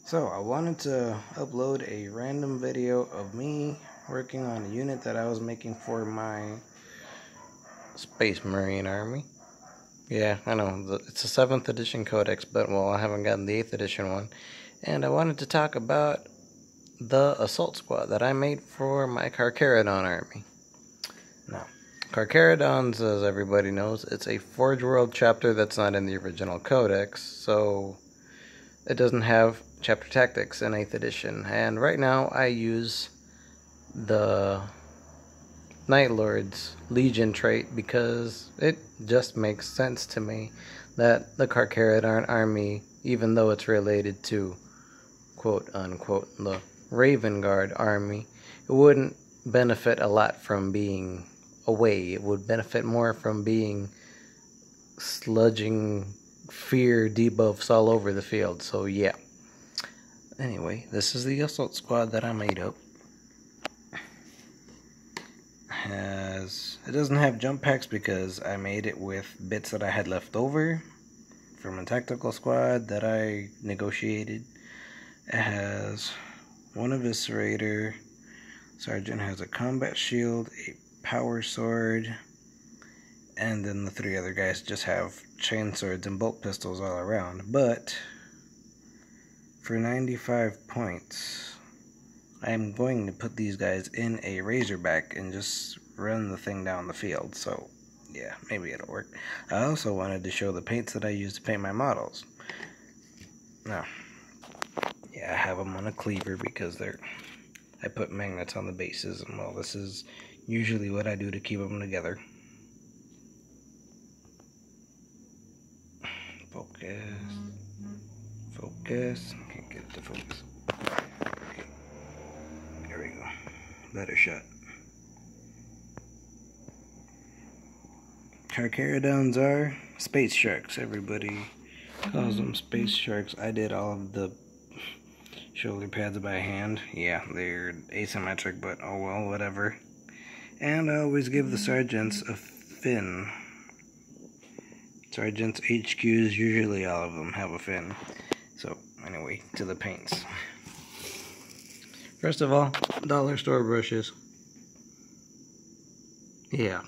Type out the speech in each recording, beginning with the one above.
So I wanted to upload a random video of me working on a unit that I was making for my Space Marine Army. Yeah, I know, it's a 7th edition codex, but well, I haven't gotten the 8th edition one. And I wanted to talk about the assault squad that I made for my Carcharodon army. Now, Carcharodons, as everybody knows, it's a Forge World chapter that's not in the original codex, so it doesn't have chapter tactics in 8th edition. And right now I use the Night Lord's Legion trait because it just makes sense to me that the Carcharodon army, even though it's related to quote unquote the Raven Guard army, it wouldn't benefit a lot from being away. It would benefit more from being sludging fear debuffs all over the field. So yeah. Anyway, this is the assault squad that I made up. It doesn't have jump packs because I made it with bits that I had left over from a tactical squad that I negotiated. It has one eviscerator, sergeant has a combat shield, a power sword, and then the 3 other guys just have chain swords and bolt pistols all around. But for 95 points, I'm going to put these guys in a Razorback and just run the thing down the field. So yeah, maybe it'll work. I also wanted to show the paints that I use to paint my models. Now, yeah, I have them on a cleaver because I put magnets on the bases, and well, this is usually what I do to keep them together. Focus. Can't get it to focus. Okay. There we go. Better shot. Carcharodons are space sharks. Everybody calls them space sharks. I did all of the shoulder pads by hand. Yeah, they're asymmetric, but oh well, whatever. And I always give the sergeants a fin. Sergeants HQs, usually all of them have a fin. So anyway, to the paints. First of all, dollar store brushes. Yeah,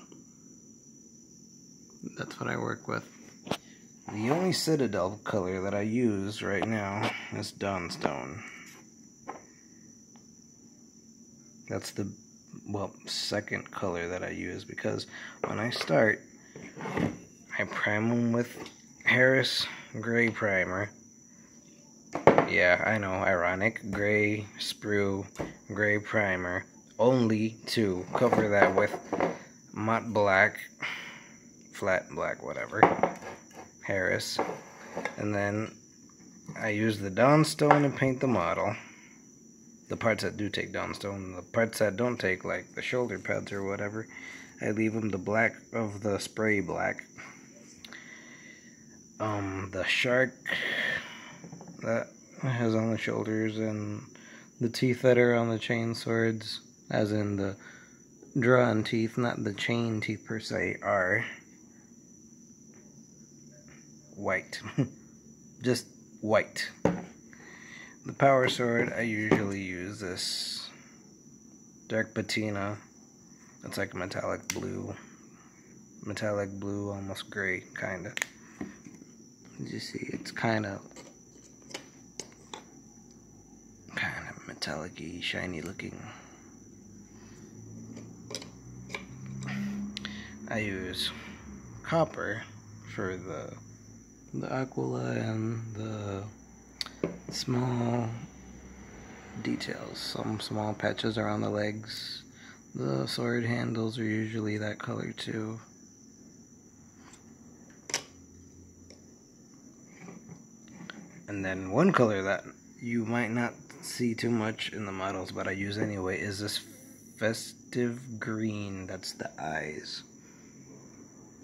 that's what I work with. The only Citadel color that I use right now is Dawnstone. That's the, well, second color that I use, because when I start, I prime them with Harris Gray Primer. Yeah, I know, ironic. Gray Sprue Gray Primer. Only to cover that with matte black, flat black, whatever, Harris. And then I use the Dawnstone to paint the model. The parts that do take Dawnstone. The parts that don't take, like the shoulder pads or whatever, I leave them the black of the spray black. The shark that has on the shoulders and the teeth that are on the chain swords, as in the drawn teeth, not the chain teeth per se, are white. Just white. The power sword, I usually use this dark patina. It's like a metallic blue, almost gray, kinda. As you see, it's kind of metallic-y, shiny looking. I use copper for the aquila and the small details. Some small patches around the legs. The sword handles are usually that color too. And then one color that you might not see too much in the models, but I use anyway, is this festive green. That's the eyes.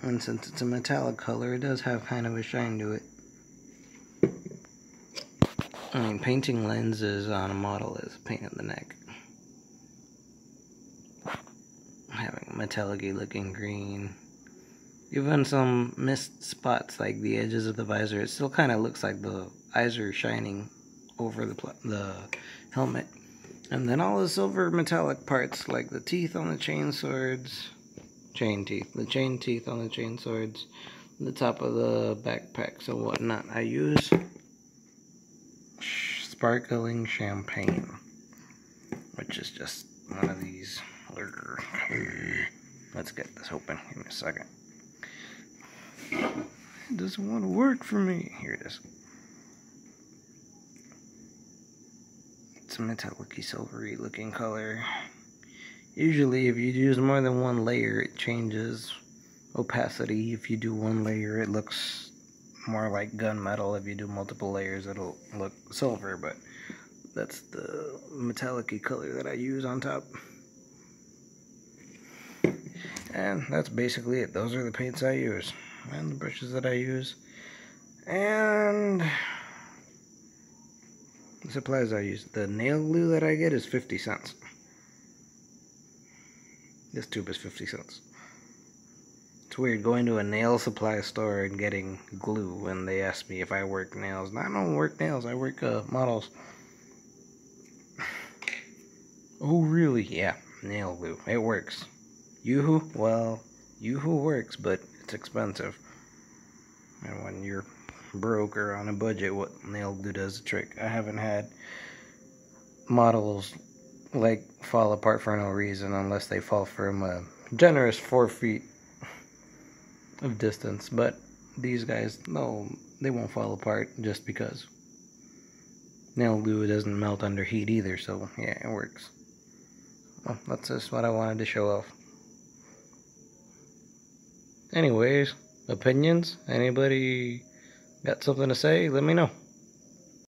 And since it's a metallic color, it does have kind of a shine to it. I mean, painting lenses on a model is a pain in the neck. Having a metallic-y looking green. Even some missed spots like the edges of the visor, it still kind of looks like the eyes are shining over the helmet. And then all the silver metallic parts, like the teeth on the chain swords, the chain teeth on the chain swords, the top of the backpacks and whatnot, I use sparkling champagne, which is just one of these. Let's get this open. Give me a second. It doesn't want to work for me. Here it is. It's a metallic-y, silvery looking color. Usually if you use more than one layer, it changes opacity. If you do one layer, it looks more like gunmetal. If you do multiple layers, it'll look silver, but that's the metallic-y color that I use on top. And that's basically it. Those are the paints I use and the brushes that I use and the supplies I use. The nail glue that I get is 50 cents. This tube is 50 cents. It's weird going to a nail supply store and getting glue when they ask me if I work nails. And I don't work nails, I work models. Oh really? Yeah, nail glue. It works. Yoo-hoo? Well, Yoo-hoo works, but it's expensive. And when you're broke or on a budget, what nail glue does the trick. I haven't had models like fall apart for no reason unless they fall from a generous 4 feet of distance. But these guys, no, they won't fall apart just because. Nail glue doesn't melt under heat either, so yeah, it works. Well, that's just what I wanted to show off. Anyways, opinions? Anybody got something to say? Let me know.